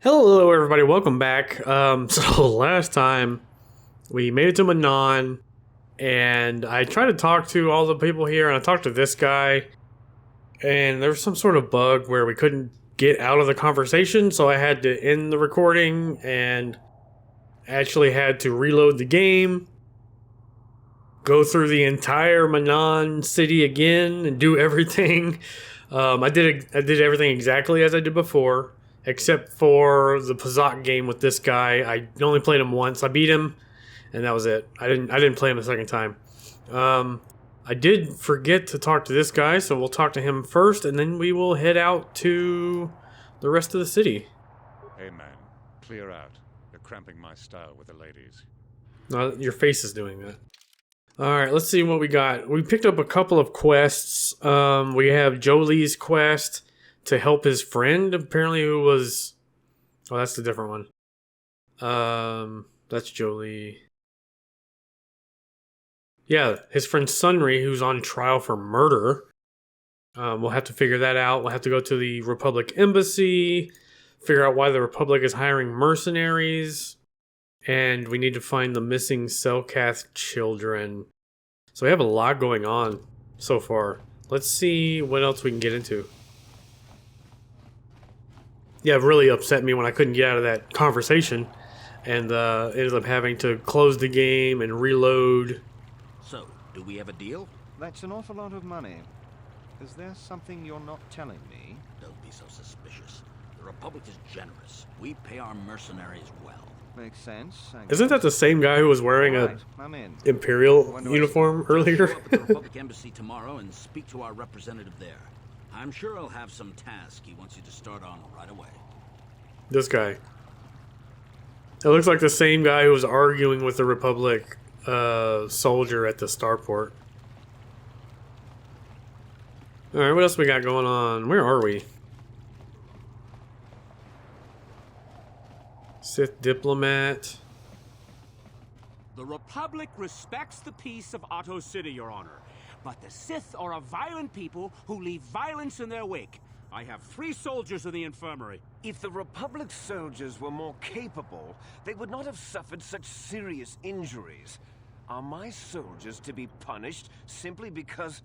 Hello, everybody. Welcome back. So last time we made it to Manaan, and I tried to talk to all the people here, and I talked to this guy, and there was some sort of bug where we couldn't get out of the conversation, so I had to end the recording and actually had to reload the game, go through the entire Manaan city again, and do everything. I did everything exactly as I did before. Except for the Pazak game with this guy. I only played him once. I beat him, and that was it. I didn't play him a second time. I did forget to talk to this guy, so we'll talk to him first, and then we will head out to the rest of the city. Hey man, clear out. You're cramping my style with the ladies. Your face is doing that. Alright, let's see what we got. We picked up a couple of quests. We have Jolie's quest to help his friend, apparently, who was... Oh, that's a different one. That's Jolie. Yeah, his friend Sunri, who's on trial for murder. We'll have to figure that out. We'll have to go to the Republic Embassy, figure out why the Republic is hiring mercenaries, and we need to find the missing Selkath children. So we have a lot going on so far. Let's see what else we can get into. Yeah, it really upset me when I couldn't get out of that conversation and ended up having to close the game and reload. So, do we have a deal? That's an awful lot of money. Is there something you're not telling me? Don't be so suspicious. The Republic is generous. We pay our mercenaries well. Makes sense. Isn't that the same guy who was wearing a Imperial uniform earlier? Show up at the Republic Embassy tomorrow and speak to our representative there. I'm sure he'll have some task he wants you to start on right away. This guy. It looks like the same guy who was arguing with the Republic soldier at the starport. Alright, what else we got going on? Where are we? Sith diplomat. The Republic respects the peace of Otto City, Your Honor. But the Sith are a violent people who leave violence in their wake. I have 3 soldiers in the infirmary. If the Republic soldiers were more capable, they would not have suffered such serious injuries. Are my soldiers to be punished simply because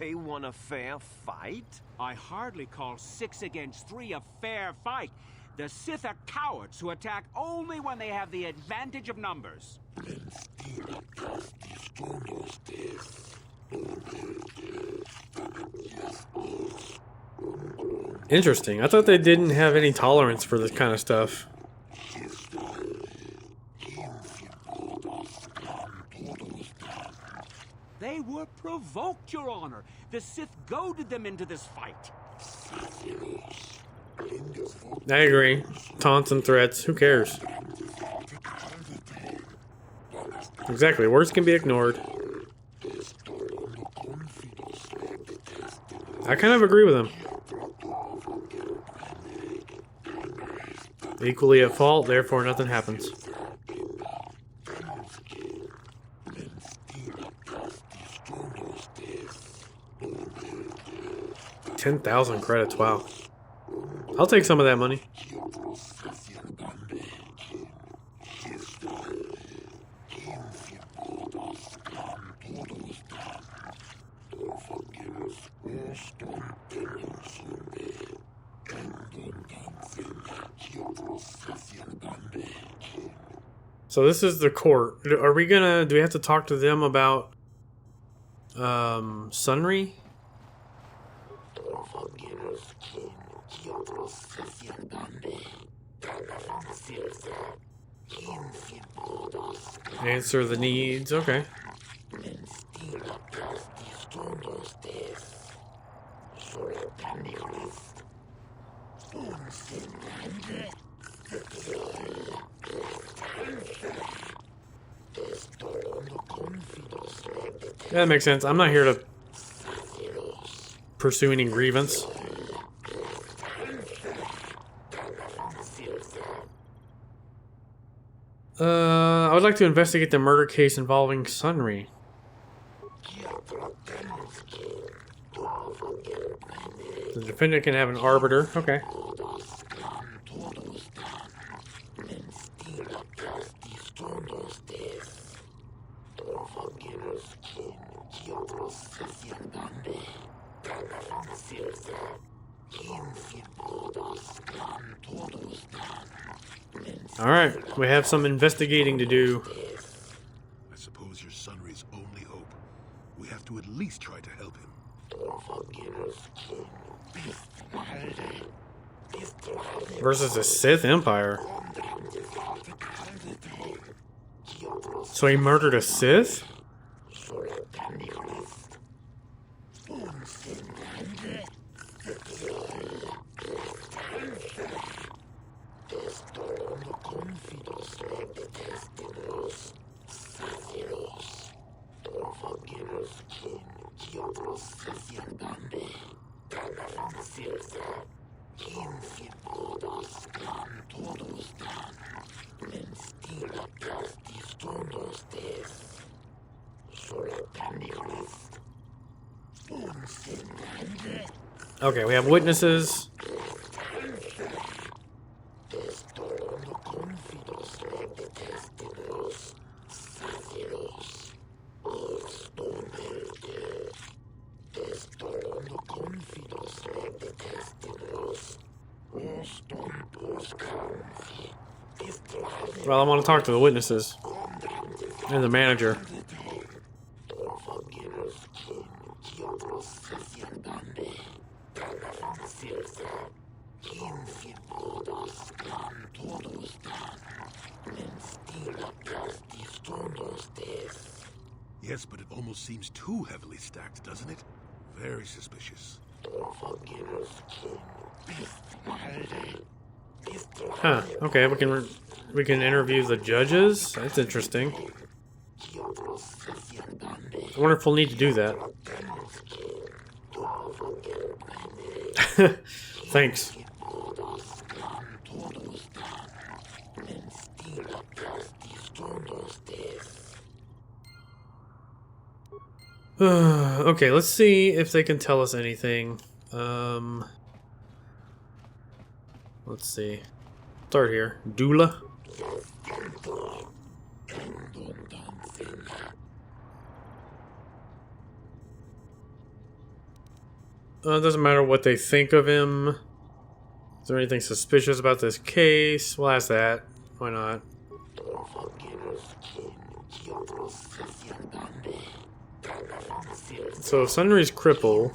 they won a fair fight? I hardly call 6 against 3 a fair fight. The Sith are cowards who attack only when they have the advantage of numbers. Interesting. I thought they didn't have any tolerance for this kind of stuff. They were provoked, Your Honor. The Sith goaded them into this fight. I agree. Taunts and threats. Who cares? Exactly. Words can be ignored. I kind of agree with him. Equally at fault, therefore nothing happens. 10,000 credits, wow. I'll take some of that money. So this is the court. Are we gonna... Do we have to talk to them about... Sunri? Answer the needs. Okay. Yeah, that makes sense. I'm not here to pursue any grievance. I would like to investigate the murder case involving Sunri. The defendant can have an arbiter. Okay. Alright, we have some investigating to do. I suppose you're Sunray's only hope. We have to at least try to help him. Versus the Sith Empire. So he murdered a Sith? Okay, we have witnesses. Well, I want to talk to the witnesses and the manager. Yes, but it almost seems too heavily stacked, doesn't it? Very suspicious. Huh, okay, we can interview the judges? That's interesting. I wonder if we'll need to do that. Thanks. Okay, let's see if they can tell us anything. Let's see. Start here. Doula. It doesn't matter what they think of him. Is there anything suspicious about this case? We'll ask that. Why not? So Sunry's cripple.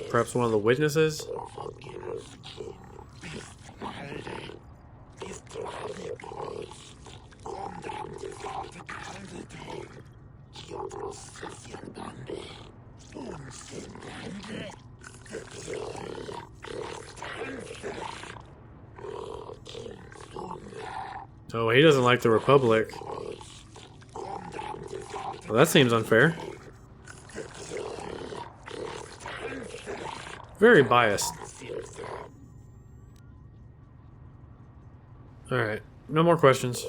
Perhaps one of the witnesses? Oh, he doesn't like the Republic. Well, that seems unfair. Very biased. Alright, no more questions.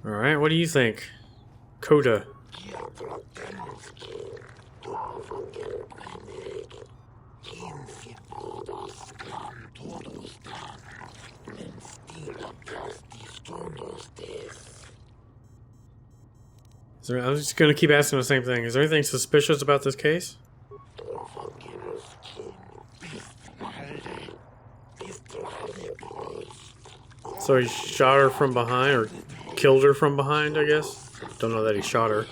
Alright, what do you think? Coda. I'm just gonna keep asking the same thing. Is there anything suspicious about this case? So he shot her from behind, or killed her from behind, I guess? Don't know that he shot her.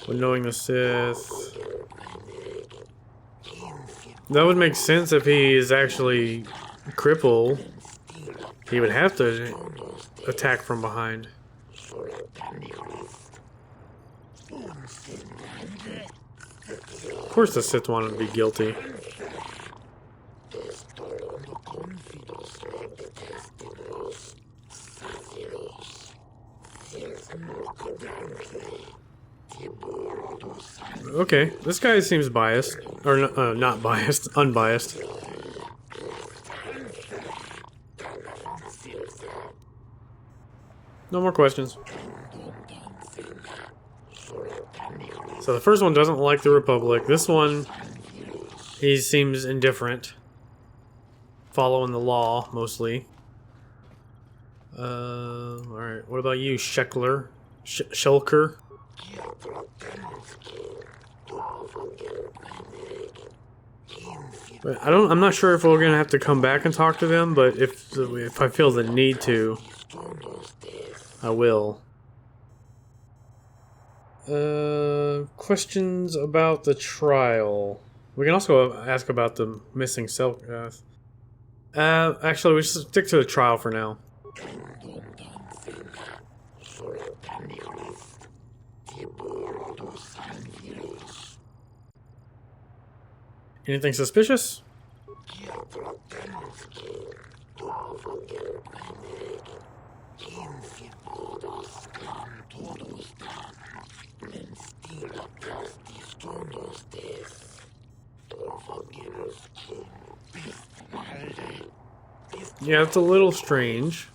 But knowing the Sith... That would make sense if he is actually crippled. He would have to attack from behind. Of course the Sith wanted to be guilty. Okay, this guy seems biased. Or not biased, unbiased. No more questions. So the first one doesn't like the Republic. This one, he seems indifferent. following the law, mostly. Alright, what about you, Shekler? Shulker? I'm not sure if we're gonna have to come back and talk to them, but if I feel the need to, I will. Questions about the trial. We can also ask about the missing cell. Actually, we should stick to the trial for now. Anything suspicious? Yeah, it's a little strange.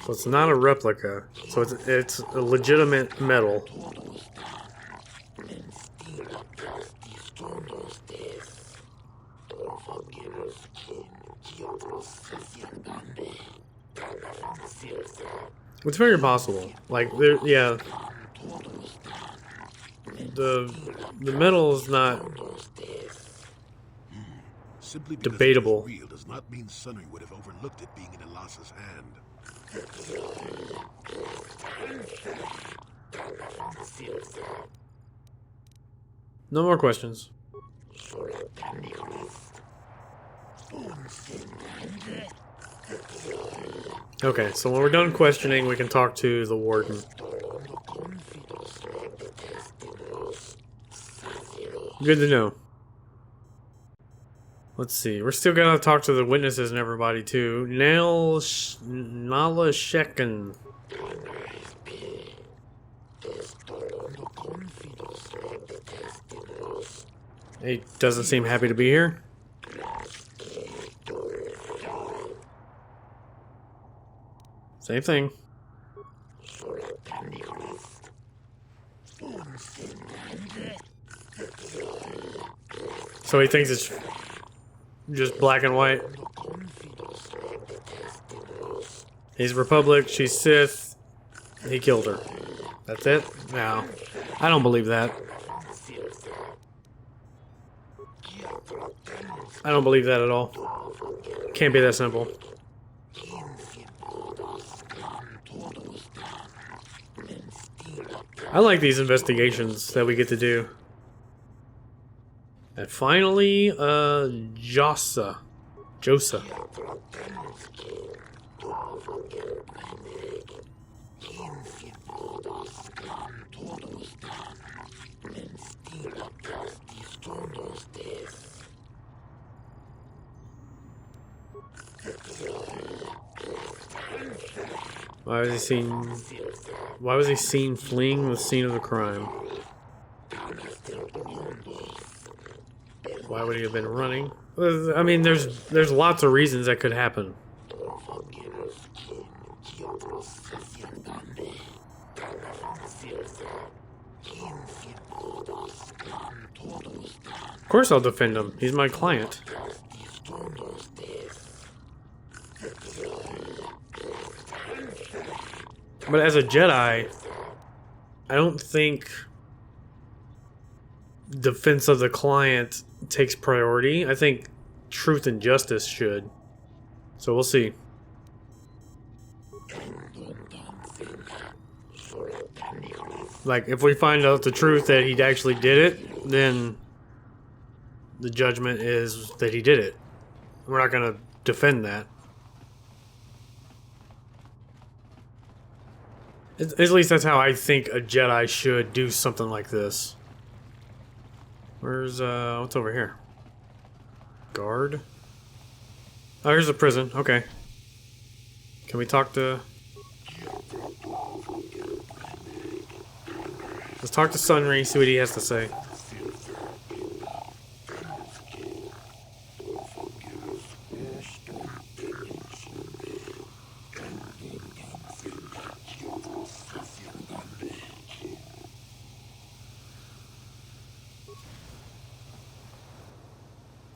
So it's not a replica. So it's a legitimate metal. It's very possible. Like, yeah. The metal is not Simply because debatable. it was real does not mean Sunry would have overlooked it being in Elas's hand. No more questions. Okay, so when we're done questioning, we can talk to the warden. Good to know. Let's see. We're still gonna talk to the witnesses and everybody too. Nala Shekin. He doesn't seem happy to be here. Same thing. So he thinks it's just black and white. He's Republic, she's Sith. He killed her. That's it? No. I don't believe that. I don't believe that at all. Can't be that simple. I like these investigations that we get to do. And finally, Josa. Why was he seen fleeing the scene of the crime? Why would he have been running? I mean, there's lots of reasons that could happen. Of course I'll defend him. He's my client. But as a Jedi, I don't think defense of the client takes priority. I think truth and justice should. So we'll see. Like, if we find out the truth that he actually did it, then the judgment is that he did it. We're not going to defend that. At least that's how I think a Jedi should do something like this. Where's, what's over here? Guard? Oh, here's a prison. Okay. Can we talk to... Let's talk to Sunry, see what he has to say.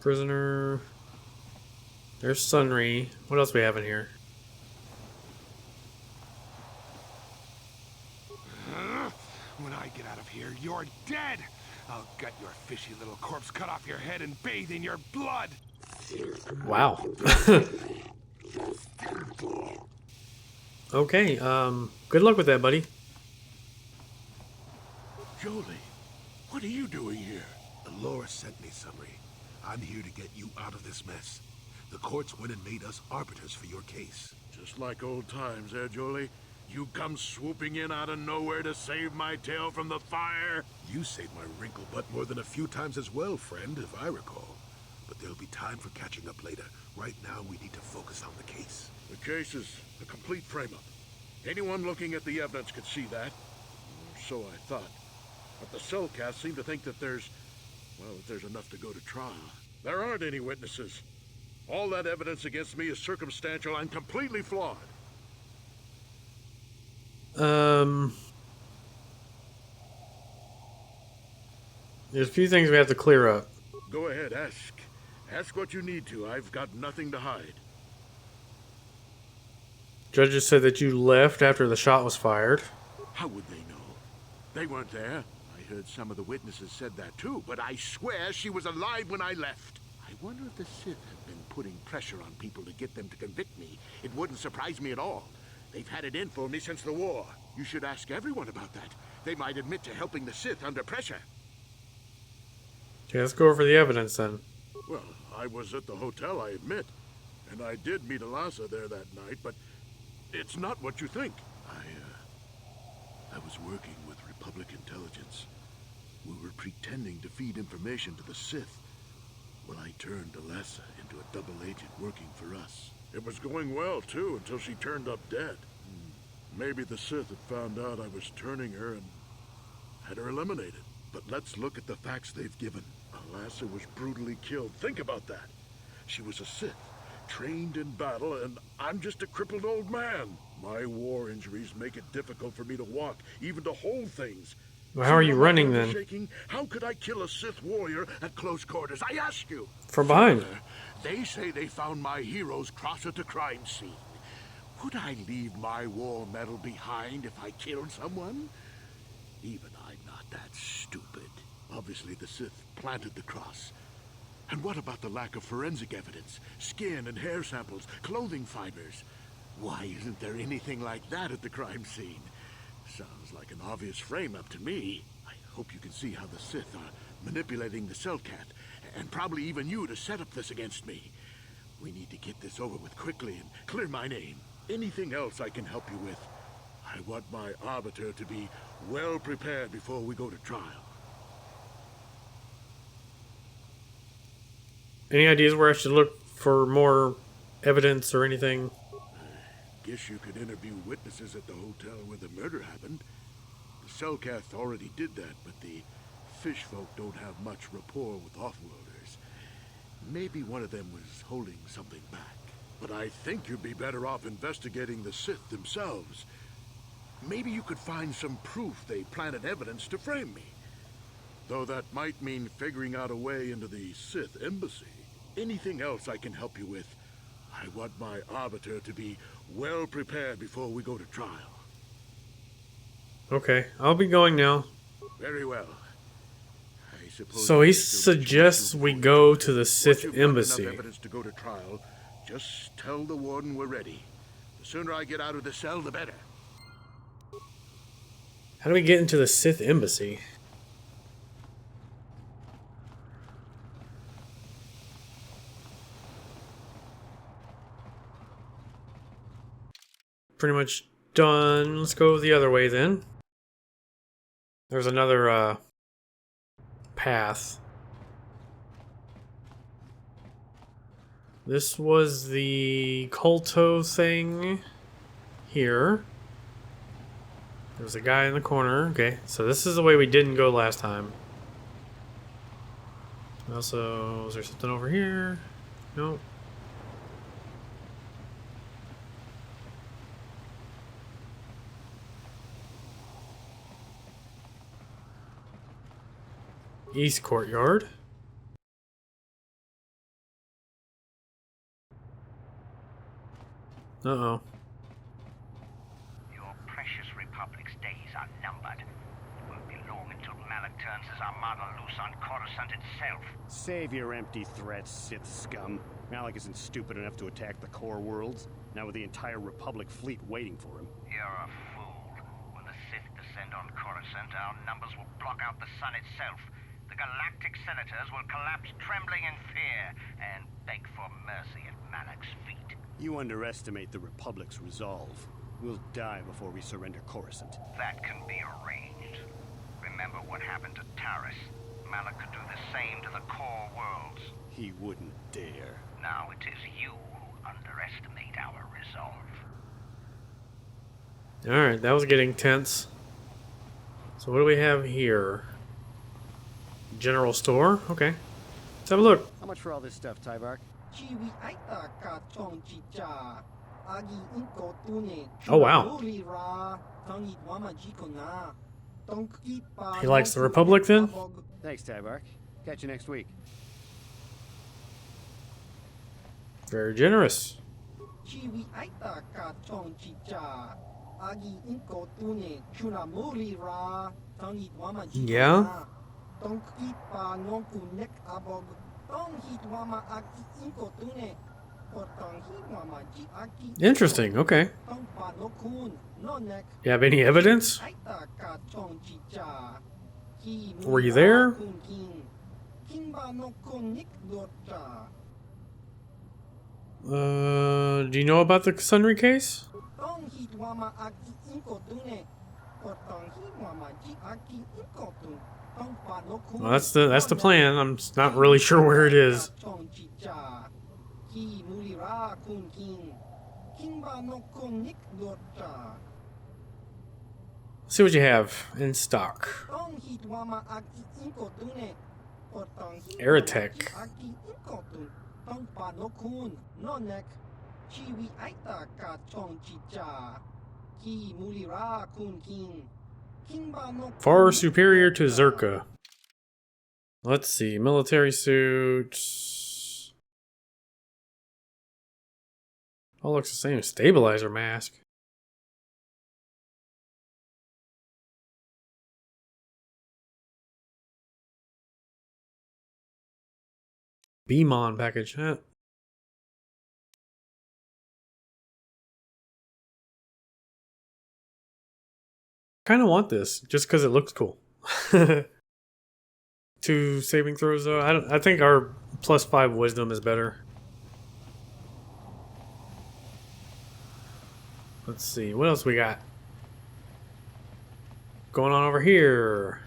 Prisoner. There's Sunry. What else we have in here? When I get out of here, you're dead! I'll gut your fishy little corpse, cut off your head, and bathe in your blood! Wow. Okay, good luck with that, buddy. Jolie, what are you doing here? Laura sent me, Summary. I'm here to get you out of this mess. The courts went and made us arbiters for your case. Just like old times, eh, Jolie? You come swooping in out of nowhere to save my tail from the fire? You saved my wrinkle butt more than a few times as well, friend, if I recall. But there'll be time for catching up later. Right now, we need to focus on the case. The case is a complete frame-up. Anyone looking at the evidence could see that. Or so I thought. But the cellcast seem to think that there's enough to go to trial. There aren't any witnesses. All that evidence against me is circumstantial and completely flawed. There's a few things we have to clear up. Go ahead, ask. Ask what you need to. I've got nothing to hide. Judges said that you left after the shot was fired. How would they know? They weren't there. I heard some of the witnesses said that too, but I swear she was alive when I left. I wonder if the Sith have been putting pressure on people to get them to convict me. It wouldn't surprise me at all. They've had it in for me since the war. You should ask everyone about that. They might admit to helping the Sith under pressure. Okay, let's go over the evidence then. Well, I was at the hotel, I admit. And I did meet Alasa there that night, but it's not what you think. I was working with Republic intelligence. We were pretending to feed information to the Sith. Well, I turned Alasa into a double agent working for us. It was going well, too, until she turned up dead. Maybe the Sith had found out I was turning her and had her eliminated. But let's look at the facts they've given. Alasa was brutally killed. Think about that. She was a Sith, trained in battle, and I'm just a crippled old man. My war injuries make it difficult for me to walk, even to hold things. Well, how are you running then? Shaking? How could I kill a Sith warrior at close quarters? I ask you. From behind. They say they found my hero's cross at the crime scene. Would I leave my war medal behind if I killed someone? Even I'm not that stupid. Obviously, the Sith planted the cross. And what about the lack of forensic evidence? Skin and hair samples, clothing fibers. Why isn't there anything like that at the crime scene? Sounds like an obvious frame-up to me. I hope you can see how the Sith are manipulating the Cellcat, and probably even you to set up this against me. We need to get this over with quickly and clear my name. Anything else I can help you with? I want my arbiter to be well prepared before we go to trial. Any ideas where I should look for more evidence or anything? Guess you could interview witnesses at the hotel where the murder happened. The Cellcath already did that, but the fish folk don't have much rapport with offworlders. Maybe one of them was holding something back. But I think you'd be better off investigating the Sith themselves. Maybe you could find some proof they planted evidence to frame me. Though that might mean figuring out a way into the Sith embassy. Anything else I can help you with? I want my arbiter to be well prepared before we go to trial. Okay, I'll be going now. Very well. I suppose So he suggests we go to the Sith once you've got embassy. enough evidence to go to trial, just tell the warden we're ready. The sooner I get out of the cell, the better. How do we get into the Sith embassy? Pretty much done. Let's go the other way then. There's another path. This was the Kolto thing here. There's a guy in the corner. Okay, so this is the way we didn't go last time. Also, is there something over here? Nope. East Courtyard. Uh-oh. Your precious Republic's days are numbered. It won't be long until Malak turns his armada loose on Coruscant itself. Save your empty threats, Sith scum. Malak isn't stupid enough to attack the core worlds, now with the entire Republic fleet waiting for him. You're a fool. When the Sith descend on Coruscant, our numbers will block out the sun itself. The galactic senators will collapse trembling in fear and beg for mercy at Malak's feet. You underestimate the Republic's resolve. We'll die before we surrender Coruscant. That can be arranged. Remember what happened to Taris. Malak could do the same to the core worlds. He wouldn't dare. Now it is you who underestimate our resolve. Alright, that was getting tense. So what do we have here? General store? Okay. Let's have a look. How much for all this stuff, Tyvark? Oh, wow. He likes the Republic then? Thanks, Tyvark. Catch you next week. Very generous. Yeah? Interesting, okay. You have any evidence? Were you there? Do you know about the Sunry case? Well, that's the plan. I'm just not really sure where it is. See what you have in stock. Aerotech. Far superior to Zerka. Let's see. Military suits. All looks the same. Stabilizer mask. Beamon package. Huh? Kind of want this just because it looks cool. 2 saving throws though. I think our +5 wisdom is better. Let's see what else we got going on over here.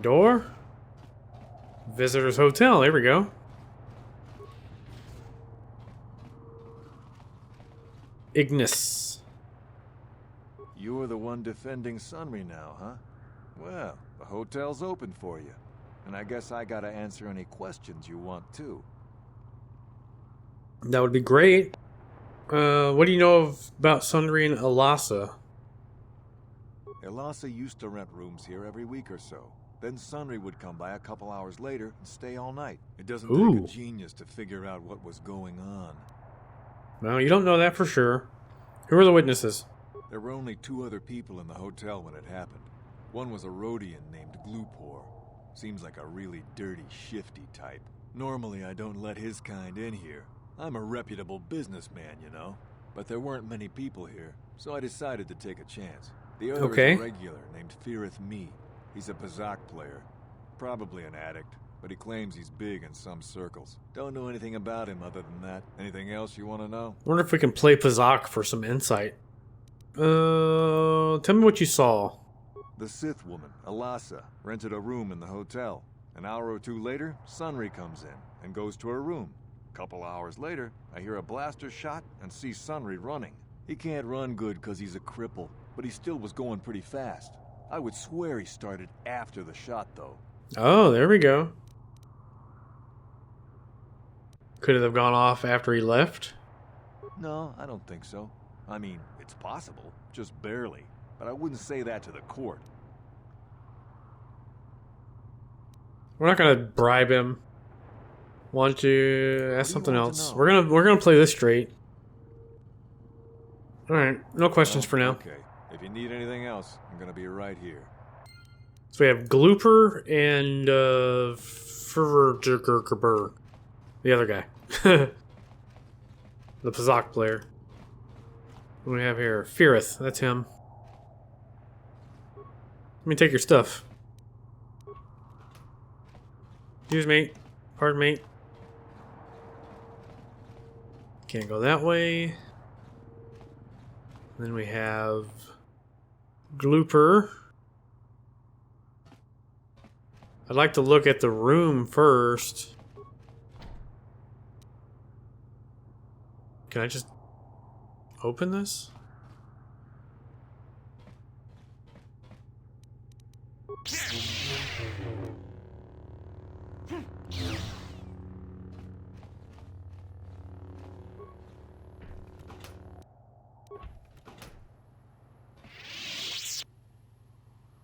Door. Visitors Hotel. There we go. Ignis. You're the one defending Sunry now, huh? Well, the hotel's open for you. And I guess I gotta answer any questions you want too. That would be great. What do you know about Sunry and Elasa? Elasa used to rent rooms here every week or so. Then Sunry would come by a couple hours later and stay all night. It doesn't take a genius to figure out what was going on. Well, you don't know that for sure. Who are the witnesses? There were only 2 other people in the hotel when it happened. One was a Rhodian named Glupor. Seems like a really dirty, shifty type. Normally I don't let his kind in here. I'm a reputable businessman, you know. But there weren't many people here, so I decided to take a chance. The other is a regular named Firith Me. He's a Pazak player. Probably an addict, but he claims he's big in some circles. Don't know anything about him other than that. Anything else you want to know? I wonder if we can play Pazak for some insight. Tell me what you saw. The Sith woman, Elasa, rented a room in the hotel. An hour or 2 later, Sunry comes in and goes to her room. Couple hours later, I hear a blaster shot and see Sunry running. He can't run good because he's a cripple, but he still was going pretty fast. I would swear he started after the shot, though. Oh, there we go. Could it have gone off after he left? No, I don't think so. I mean, it's possible, just barely. But I wouldn't say that to the court. We're not gonna bribe him. Why don't you ask something want to else? know? We're gonna play this straight. All right, no questions for now. Okay. If you need anything else, I'm gonna be right here. So we have Glooper and Furgergerger, the other guy, the Pazak player. What do we have here? Feareth, that's him. Let me take your stuff. Excuse me. Pardon me. Can't go that way. Then we have Glooper. I'd like to look at the room first. Can I just open this?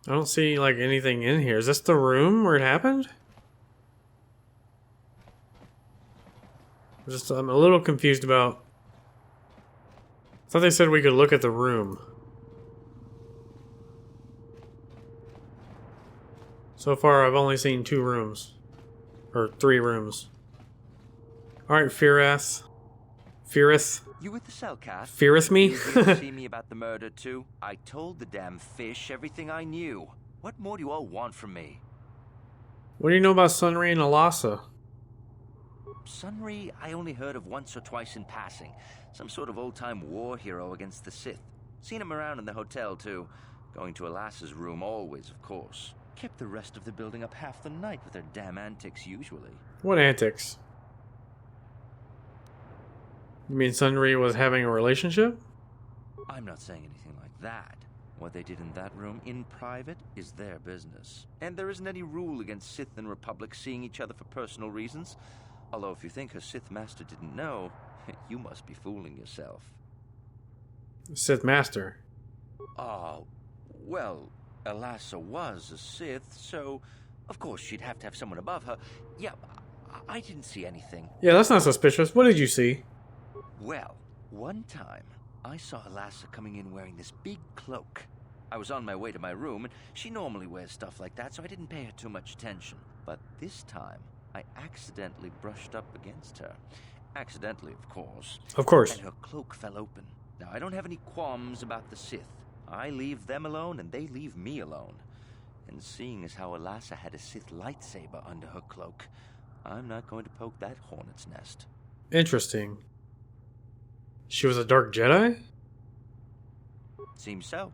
I don't see like anything in here. Is this the room where it happened? I'm a little confused about. I thought they said we could look at the room. So far, I've only seen 2 rooms. Or 3 rooms. Alright, Feareth. You with the cell cat? Feareth me? You here to see me about the murder too? I told the damn fish everything I knew. What more do you all want from me? What do you know about Sunray and Alasa? Sunray, I only heard of once or twice in passing. Some sort of old-time war hero against the Sith. Seen him around in the hotel too. Going to Alasa's room always, of course. Kept the rest of the building up half the night with their damn antics usually. What antics? You mean Sunray was having a relationship? I'm not saying anything like that. What they did in that room in private is their business. And there isn't any rule against Sith and Republic seeing each other for personal reasons. Although if you think her Sith Master didn't know, you must be fooling yourself. Sith Master? Oh, well, Alasa was a Sith, so of course she'd have to have someone above her. Yeah, I didn't see anything. Yeah, that's not suspicious. What did you see? Well, one time, I saw Alasa coming in wearing this big cloak. I was on my way to my room, and she normally wears stuff like that, so I didn't pay her too much attention. But this time, I accidentally brushed up against her. Accidentally, of course. Of course. And her cloak fell open. Now, I don't have any qualms about the Sith. I leave them alone, and they leave me alone. And seeing as how Alasa had a Sith lightsaber under her cloak, I'm not going to poke that hornet's nest. Interesting. She was a Dark Jedi? Seems so.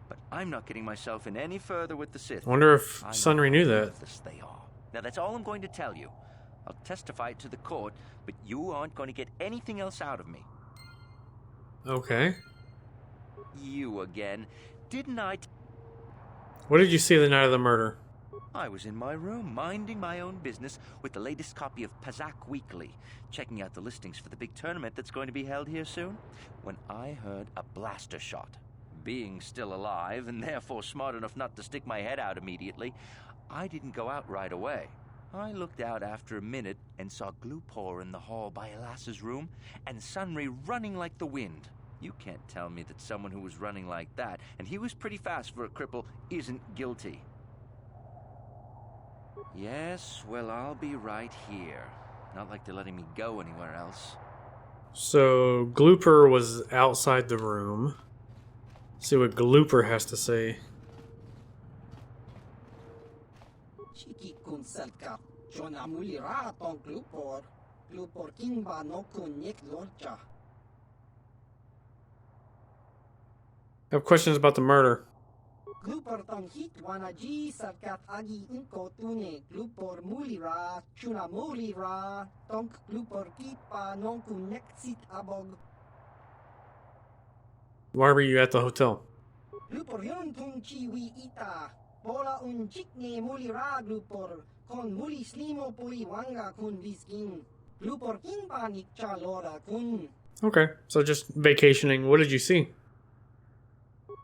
But I'm not getting myself in any further with the Sith. I wonder if Sunray knew that. They are. Now that's all I'm going to tell you. I'll testify it to the court, but you aren't going to get anything else out of me. Okay. You again. Didn't I? What did you see the night of the murder? I was in my room, minding my own business with the latest copy of Pazak Weekly, checking out the listings for the big tournament that's going to be held here soon, when I heard a blaster shot. Being still alive, and therefore smart enough not to stick my head out immediately, I didn't go out right away. I looked out after a minute and saw Glupor in the hall by Alasa's room, and Sunray running like the wind. You can't tell me that someone who was running like that, and he was pretty fast for a cripple, isn't guilty. Yes, well, I'll be right here. Not like they're letting me go anywhere else. So, Glooper was outside the room. Let's see what Glooper has to say. I have questions about the murder. Glupor tong hit wanaji sarkat agi inko tune glupor mulira chuna mulira tonk glupor kipa nonku nexit abog. Why were you at the hotel? Glupor yun tung chiwi ita bola un chikne mulira glupor kon muli slimo pui wanga kun viskin glupor kinpa nikcha lora kun. Okay, so just vacationing. What did you see?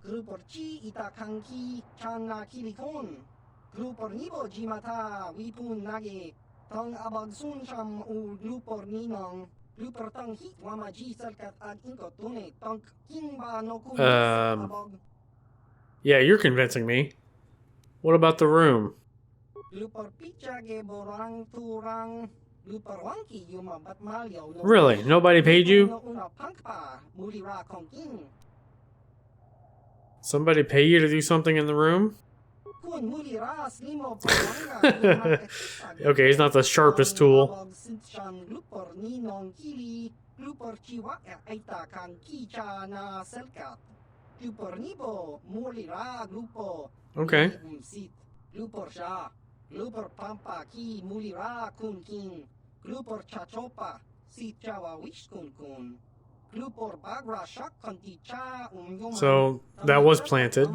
Glupor chi ita kanki chana kilikon. Grupor nibo jimata wipun nage. Tong abag sunsham u grupor ninong. Grupor tong hit wama ji salkat ag inko tune. Tong kimba no kumis abog. Yeah, you're convincing me. What about the room? Grupor picha ge borang turang. Grupor wanki yuma batmalyo. Really? Nobody paid you? Somebody pay you to do something in the room? Okay, he's not the sharpest tool. Okay. Lupor pampa ki mulira kun kin. Lupor chachopa si chawa wish kun kun. Lupor bagra shak konti cha So that was planted.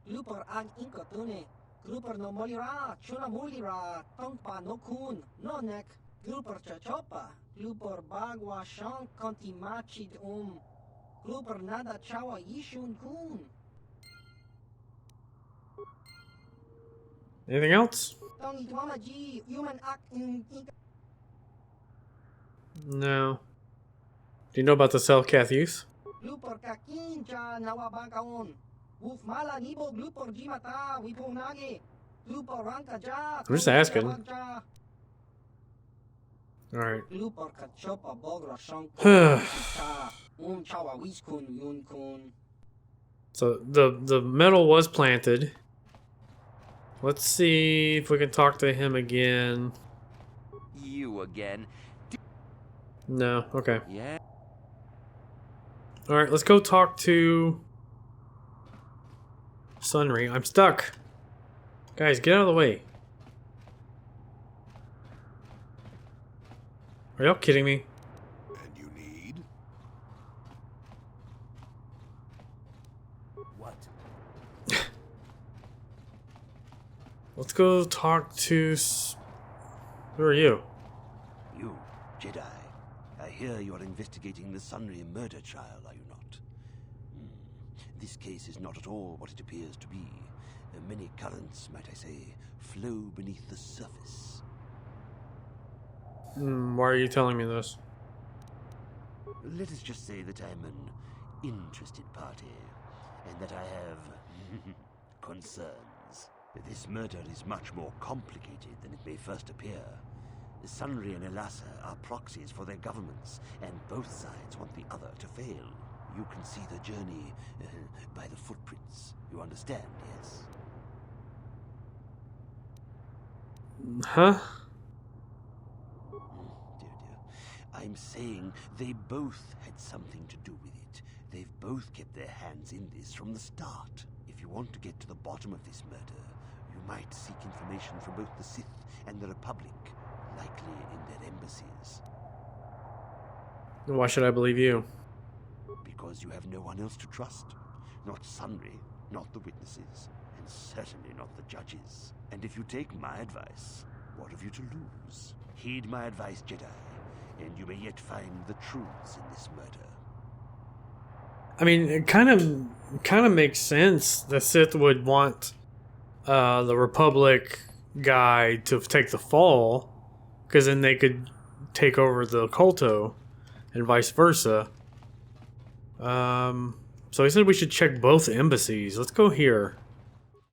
Lupor ag inkotune. Lupor no molira chuna mulira tongpa no kun no nek. Lupor chachopa. Lupor bagwa shank konti machid Lupor nada chawa yishun kun. Anything else? No. Do you know about the Selkath youth? I'm just asking. Alright. So the metal was planted. Let's see if we can talk to him again. You again? No, okay. Yeah. Alright, let's go talk to Sunry. I'm stuck. Guys, get out of the way. Are y'all kidding me? And you need? What? Let's go talk to... Who are you? You, Jedi. I hear you are investigating the Sunry murder trial, are you not? This case is not at all what it appears to be. Many currents, might I say, flow beneath the surface. Why are you telling me this? Let us just say that I'm an interested party, and that I have concerns. This murder is much more complicated than it may first appear. Sunry and Elassa are proxies for their governments, and both sides want the other to fail. You can see the journey by the footprints. You understand, yes? Huh? Dear. I'm saying they both had something to do with it. They've both kept their hands in this from the start. If you want to get to the bottom of this murder, you might seek information from both the Sith and the Republic, likely in their embassies. Why should I believe you? Because you have no one else to trust. Not Sunry, not the witnesses, and certainly not the judges. And if you take my advice, what have you to lose? Heed my advice, Jedi, and you may yet find the truths in this murder. I mean, it kind of makes sense. The Sith would want the Republic guy to take the fall, because then they could take over the Kolto, and vice versa. So he said we should check both embassies. Let's go here.